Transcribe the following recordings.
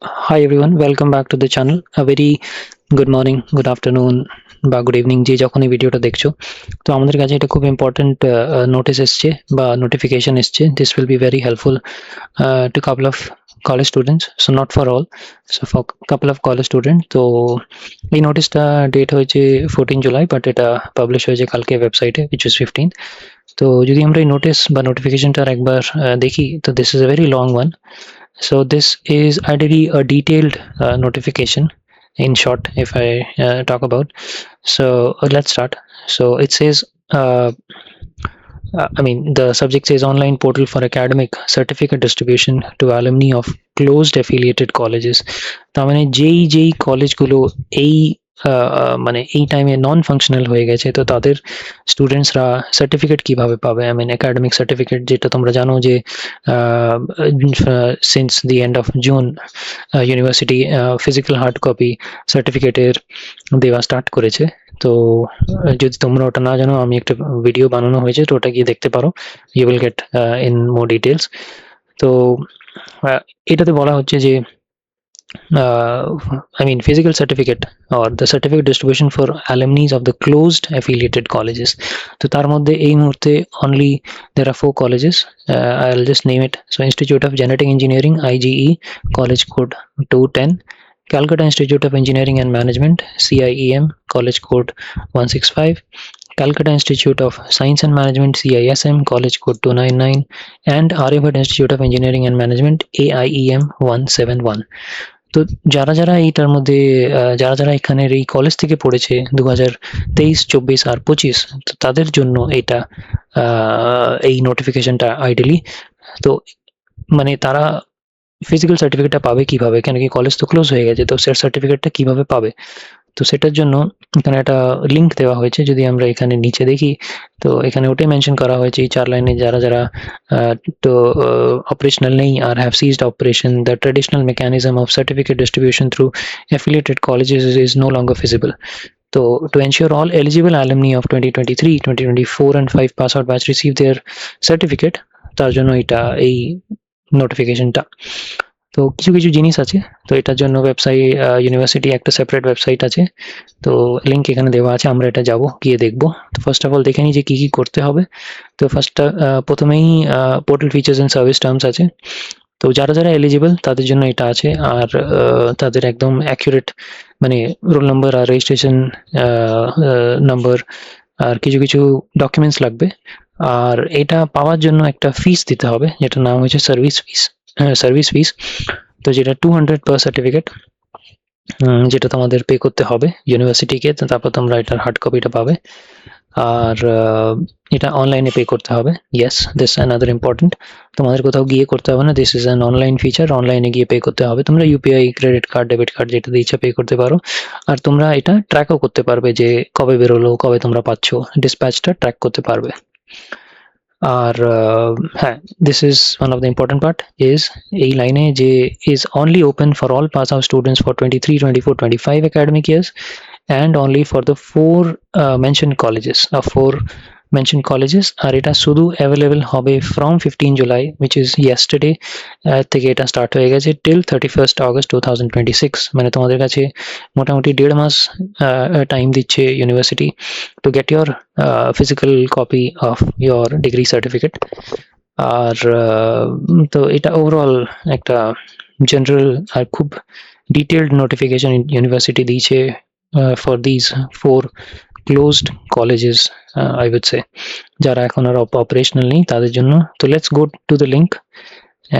Hi everyone, welcome back to the channel. A very good morning, good afternoon বা good evening যে যখন এই ভিডিওটা দেখছো। তো আমাদের কাছে এটা খুব ইম্পর্টেন্ট নোটিস এসছে বা নোটিফিকেশন এসছে। This will be very helpful two couple of college students, so not for all, so for couple of college student. তো এই নোটিসটা ডেট হয়েছে 14 জুলাই, বাট এটা পাবলিশ হয়েছে কালকে ওয়েবসাইটে, উইচ ইজ 15th। তো যদি আমরা এই নোটিস বা নোটিফিকেশনটার একবার দেখি, তো this is a very long one. So this is ideally a detailed notification in short if I talk about. So let's start. So it says, I mean, the subject says online portal for academic certificate distribution to alumni of closed affiliated colleges. তার মানে যেই কলেজগুলো এই মানে এই টাইমে non functional হয়ে গেছে, তো তাদের স্টুডেন্টসরা সার্টিফিকেট কিভাবে পাবে? আই মিন একাডেমিক সার্টিফিকেট, যেটা তোমরা জানো যে since the end of June university physical hard copy সার্টিফিকেটের দেওয়া স্টার্ট করেছে। তো যদি তোমরা ওটা না জানো, আমি একটা ভিডিও বানানো হয়েছে, তো ওটা গিয়ে দেখতে পারো, you will get in more details. তো এটাতে বলা হচ্ছে যে I mean, physical certificate or the certificate distribution for alumni of the closed affiliated colleges. তো তার মধ্যে এই মুহূর্তে only there are 4 colleges. I'll just name it. So Institute of Genetic Engineering, IGE, college code 210. Calcutta Institute of Engineering and Management, CIEM, college code 165. Calcutta Institute of Science and Management, CISM, college code 299. And Aryabhat Institute of Engineering and Management, AIEM 171. তো যারা এইটার মধ্যে যারা এখানের এই college থেকে পড়েছে 2023, 24 আর 25, তো তাদের জন্য এটা এই নোটিফিকেশনটা আইডিয়ালি। তো মানে তারা ফিজিক্যাল সার্টিফিকেটটা পাবে কিভাবে? কেন কি কলেজ তো ক্লোজ হয়ে গেছে, তো সার্টিফিকেটটা কিভাবে পাবে? তো সেটার জন্য এখানে একটা লিঙ্ক দেওয়া হয়েছে। যদি আমরা এখানে নিচে দেখি, তো এখানে ওটাই মেনশন করা হয়েছে এই 4 লাইনে, যারা তো অপারেশনাল নেই আর have ceased operation, the traditional mechanism of certificate distribution through affiliated colleges is no longer feasible. So to ensure all eligible alumni of 2023, 2024 and 5 pass out batch receive their certificate, তার জন্য এটা এই নোটিফিকেশনটা। তো কিছু জিনিস আছে, তো এটার জন্য ইউনিভার্সিটি একটা সেপারেট ওয়েবসাইট আছে, তো লিঙ্ক এখানে দেওয়া আছে, আমরা এটা যাব, গিয়ে দেখবো। তো ফার্স্ট অফ অল দেখে নিই যে কি করতে হবে। তো প্রথমেই portal features and service terms আছে। তো যারা এলিজিবল তাদের জন্য এটা আছে, আর তাদের একদম অ্যাকুরেট মানে রোল নাম্বার আর রেজিস্ট্রেশন নাম্বার আর কিছু ডকুমেন্টস লাগবে। আর এটা পাওয়ার জন্য একটা ফিস দিতে হবে, যেটার নাম হচ্ছে সার্ভিস ফিস। তো যেটা 200 পার সার্টিফিকেট, যেটা তোমাদের পে করতে হবে ইউনিভার্সিটিকে। তারপর তোমরা এটার হার্ড কপিটা পাবে, আর এটা অনলাইনে পে করতে হবে। ইয়েস, দিস অ্যানাদার ইম্পর্টেন্ট, তোমাদের কোথাও গিয়ে করতে হবে না, this is an online feature, অনলাইনে গিয়ে পে করতে হবে। তোমরা UPI, credit card, debit card যেটা দিয়ে ইচ্ছা পে করতে পারো। আর তোমরা এটা ট্র্যাকও করতে পারবে যে কবে বেরোলো, কবে তোমরা পাচ্ছ, ডিসপ্যাচটা ট্র্যাক করতে পারবে। আর হ্যাঁ, this is one of the important part, is এই লাইনে যে is only open for all pass out students for 23, 24, 25 academic years and only for the 4 mentioned colleges, 4 mentioned colleges। আর এটা শুধু অ্যাভেলেবল হবে from 15 July, which is yesterday থেকে এটা start হয়ে গেছে, টিল 31st August 2026। মানে তোমাদের কাছে মোটামুটি 1.5 মাস টাইম দিচ্ছে university to get your physical copy of your degree certificate. আর তো এটা ওভারঅল একটা জেনারেল আর খুব ডিটেলড নোটিফিকেশন ইউনিভার্সিটি দিয়েছে for these 4 closed colleges, I would say, যারা এখন আর operational নেই তাদের জন্য। তো let's go to the link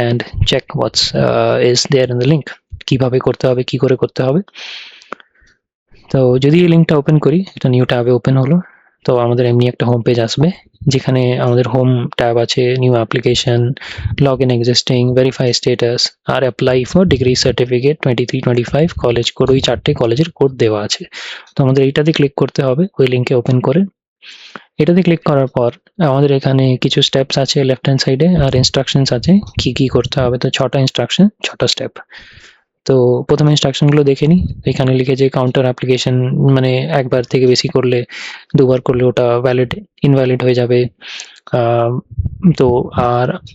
and check what's is there in the link, কিভাবে করতে হবে, কি করে করতে হবে। তো যদি এই লিঙ্কটা ওপেন করি, এটা নিউ ট্যাবে ওপেন হলো, তো আমাদের এমনি একটা হোম পেজ আসবে, যেখানে আমাদের হোম ট্যাব আছে, new application, log in existing, verify status আর apply for degree certificate 23, 25 college code, ওই 4টে কলেজের কোড দেওয়া আছে। তো আমাদের এইটাতে ক্লিক করতে হবে, ওই লিঙ্কে ওপেন করে। এটাতে ক্লিক করার পর আমাদের এখানে কিছু স্টেপস আছে লেফট হ্যান্ড সাইডে, আর ইনস্ট্রাকশনস আছে কি করতে হবে। তো 6টা ইনস্ট্রাকশন, 6টা স্টেপ। তো প্রথমে ইনস্ট্রাকশনগুলো দেখে নিই। এখানে লিখেছে কাউন্টার অ্যাপ্লিকেশন, মানে একবার থেকে বেশি করলে, দুবার করলে ওটা ইনভ্যালিড হয়ে যাবে। তো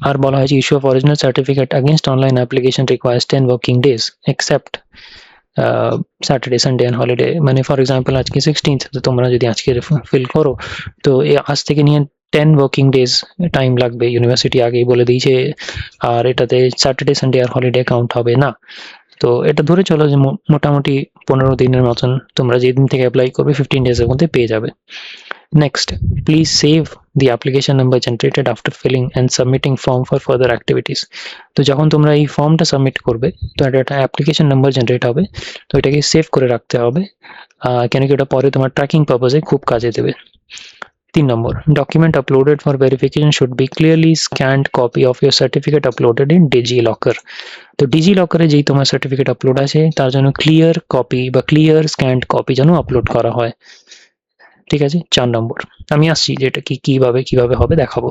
আর বলা হয়েছে issue of original certificate against online application requires 10 working days except Saturday Sunday and holiday. মানে ফর এক্সাম্পল আজকে 16th, তো তোমরা যদি আজকে ফিল করো তো আজ থেকে নিয়ে 10 ওয়ার্কিং ডেজ টাইম লাগবে, ইউনিভার্সিটি আগেই বলে দিয়েছে। আর এটাতে স্যাটারডে সানডে আর হলিডে কাউন্ট হবে না। তো এটা ধরে চলো যে মোটামুটি 15 দিনের মতন তোমরা যেদিন থেকে অ্যাপ্লাই করবে 15 ডেজের মধ্যে পেয়ে যাবে। Next, please save the application number generated after filling and submitting form for further activities. তো যখন তোমরা এই ফর্মটা সাবমিট করবে তো একটা অ্যাপ্লিকেশন নাম্বার জেনারেট হবে, তো এটাকে সেভ করে রাখতে হবে, কেন কি ওটা পরে তোমার ট্র্যাকিং পারপাসে খুব কাজে দেবে। 3 নম্বর, document uploaded for verification should be clearly scanned copy of your certificate uploaded in DigiLocker. তো ডিজিলকারে যেই তোমার সার্টিফিকেট আপলোড আছে তার জন্য ক্লিয়ার কপি বা ক্লিয়ার স্ক্যান্ড কপি যেন আপলোড করা হয়। ঠিক আছে। 4 নম্বর, আমি আসছি যে এটা কিভাবে হবে দেখাবো।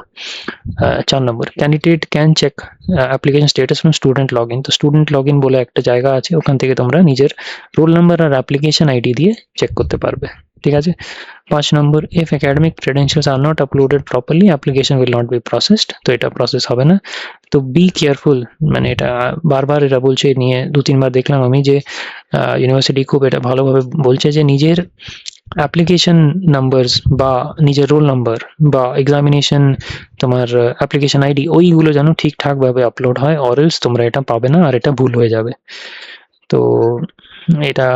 4 নম্বর, candidate can check application status from student log in. তো স্টুডেন্ট লগ ইন বলে একটা জায়গা আছে, ওখান থেকে তোমরা নিজের রোল নাম্বার আর অ্যাপ্লিকেশন আইডি দিয়ে চেক করতে পারবে। ঠিক আছে। 5 নম্বর, if academic credentials are not uploaded properly application will not be processed. তো এটা প্রসেস হবে না। তো বি কেয়ারফুল, মানে এটা বারবার এরা বলছে, নিয়ে 2-3 বার দেখলাম আমি যে ইউনিভার্সিটি খুব এটা ভালোভাবে বলছে যে নিজের অ্যাপ্লিকেশন নাম্বারস বা নিজের রোল নাম্বার বা এক্সামিনেশন তোমার অ্যাপ্লিকেশন আইডি ওইগুলো যেন ঠিকঠাকভাবে আপলোড হয়, অরেলস তোমরা এটা পাবে না আর এটা ভুল হয়ে যাবে। তো এটা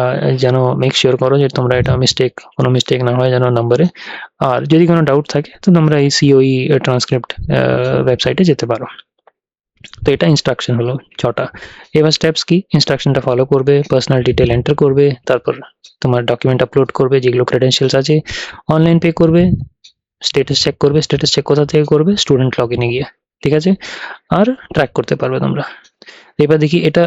যেন মেক শিওর করো যে তোমরা এটা কোনো মিস্টেক না হয় যেন নাম্বারে। আর যদি কোনো ডাউট থাকে তো তোমরা এই সিওই ট্রান্সক্রিপ্ট ওয়েবসাইটে যেতে পারো। তো এটা ইনস্ট্রাকশন হলো 6টা। এবার স্টেপস কি, ইনস্ট্রাকশনটা ফলো করবে, পার্সোনাল ডিটেল এন্টার করবে, তারপর তোমার ডকুমেন্ট আপলোড করবে যেগুলো ক্রেডেনশিয়ালস আছে, অনলাইন পে করবে, স্ট্যাটাস চেক করবে। স্ট্যাটাস চেক কোথা থেকে করবে? স্টুডেন্ট লগ ইনে গিয়ে। ঠিক আছে। আর ট্র্যাক করতে পারবে তোমরা। এবার দেখি এটা,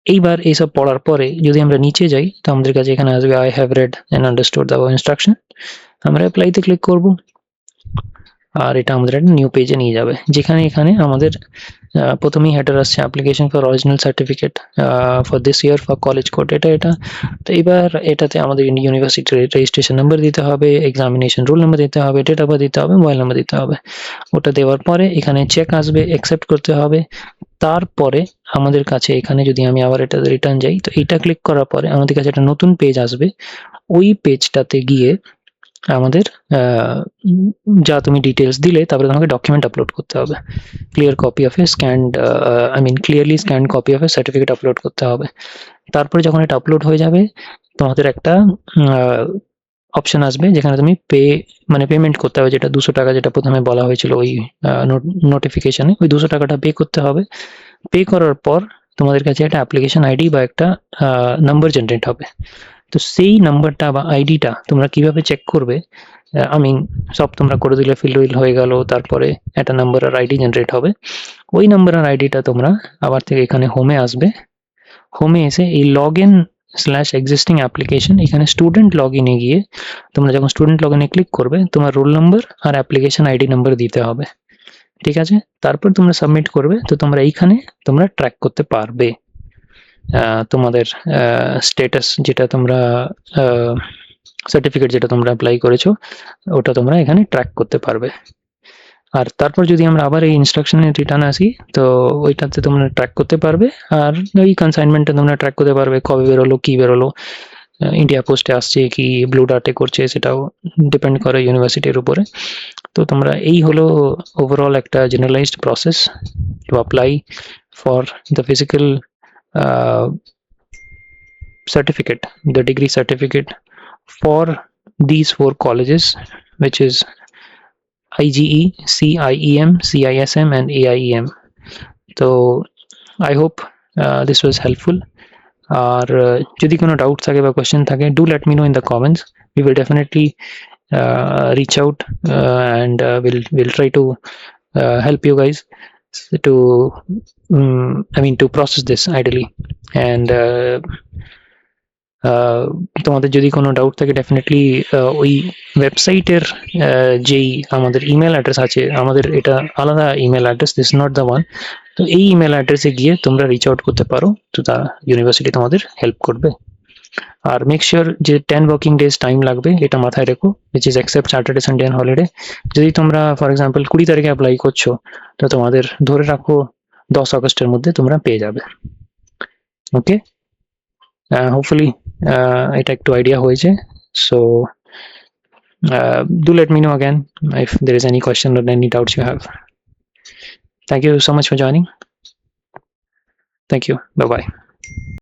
এইবার এইসব পড়ার পরে যদি আমরা নিচে যাই তো আমাদের কাছে এখানে আসবে I have read and understood the instruction. আমরা অ্যাপ্লাইতে ক্লিক করব আর এটা আমাদের একটা নিউ পেজে নিয়ে যাবে, যেখানে এখানে আমাদের প্রথমেই হেডার আসছে application for original certificate for this year for college code, এটা। তো এবার এটাতে আমাদের ইউনিভার্সিটির রেজিস্ট্রেশন নাম্বার দিতে হবে, এক্সামিনেশন রোল নাম্বার দিতে হবে, ডেট অফ বার্থ দিতে হবে, মোবাইল নাম্বার দিতে হবে। ওটা দেওয়ার পরে এখানে চেক আসবে, অ্যাকসেপ্ট করতে হবে। তারপরে আমাদের কাছে এখানে যদি আমি আবার এটা রিটার্ন যাই তো এইটা ক্লিক করার পরে আমাদের কাছে একটা নতুন পেজ আসবে। ওই পেজটাতে গিয়ে আমাদের যা তুমি ডিটেলস দিলে তারপরে তোমাকে ডকুমেন্ট আপলোড করতে হবে। Clear copy of A scanned clearly scanned copy of A certificate upload করতে হবে। তারপরে যখন এটা আপলোড হয়ে যাবে তোমাদের একটা অপশন আসবে যেখানে তুমি পেমেন্ট করতে হবে, যেটা 200 টাকা যেটা প্রথমে বলা হয়েছিল ওই নোটিফিকেশনে, ওই 200 টাকাটা পে করতে হবে। পে করার পর তোমাদের কাছে একটা অ্যাপ্লিকেশন আইডি বা একটা নাম্বার জেনারেট হবে। তো সেই নাম্বারটা বা আইডিটা তোমরা কিভাবে চেক করবে, সব তোমরা করে দিলে, ফিল হয়ে গেল, তারপরে একটা নাম্বার আর আইডি জেনারেট হবে। ওই নাম্বার আর আইডিটা তোমরা আবার থেকে এখানে হোমে আসবে। হোমে এসে এই লগ ইন /এক্সিস্টিং অ্যাপ্লিকেশন, এখানে স্টুডেন্ট লগ ইনে গিয়ে তোমরা যখন স্টুডেন্ট লগ ইনে ক্লিক করবে তোমার রোল নাম্বার আর অ্যাপ্লিকেশন আইডি নাম্বার দিতে হবে। ঠিক আছে। তারপর তোমরা সাবমিট করবে, তো তোমরা এইখানে তোমরা ট্র্যাক করতে পারবে তোমাদের স্ট্যাটাস, যেটা তোমরা সার্টিফিকেট যেটা তোমরা অ্যাপ্লাই করেছো ওটা তোমরা এখানে ট্র্যাক করতে পারবে। আর তারপর যদি আমরা আবার এই ইনস্ট্রাকশনে রিটার্ন আসি তো ওইটাতে তোমরা ট্র্যাক করতে পারবে। আর ওই কনসাইনমেন্টটা তোমরা ট্র্যাক করতে পারবে, কবে বেরোলো, কি বেরোলো, ইন্ডিয়া পোস্টে আসছে কি ব্লু ডার্টে করছে, সেটাও ডিপেন্ড করে ইউনিভার্সিটির উপরে। তো তোমরা এই হলো ওভারঅল একটা generalised process to apply for the physical certificate, the degree certificate for these 4 colleges, which is IGE, CIEM, CISM and AIEM. So I hope this was helpful. আর যদি কোনো ডাউট থাকে বা কোয়েশ্চেন থাকে, do let me know in the comments. We will definitely reach out and we'll try to help you guys to to process this ideally. And তোমাদের যদি কোনো doubt থাকে definitely ওই ওয়েবসাইটের যেই আমাদের ইমেল অ্যাড্রেস আছে, আমাদের এটা আলাদা email address, this not the one, তো এই ইমেল অ্যাড্রেসে গিয়ে তোমরা রিচ আউট করতে পারো, তো তা ইউনিভার্সিটি তোমাদের হেল্প করবে। আর মেক শিওর যে 10 ওয়ার্কিং ডেজ টাইম লাগবে, এটা মাথায় রেখো, which is accept Saturday Sunday and holiday. যদি তোমরা ফর এক্সাম্পল 20 তারিখে অ্যাপ্লাই করছো, তো তোমাদের ধরে রাখো 10 আগস্টের মধ্যে তোমরা পেয়ে যাবে। ওকে, হোপফুলি এটা একটু আইডিয়া হয়েছে। So do let me know again if there is any question or any doubts you have. Thank you so much for joining. Thank you. Bye bye.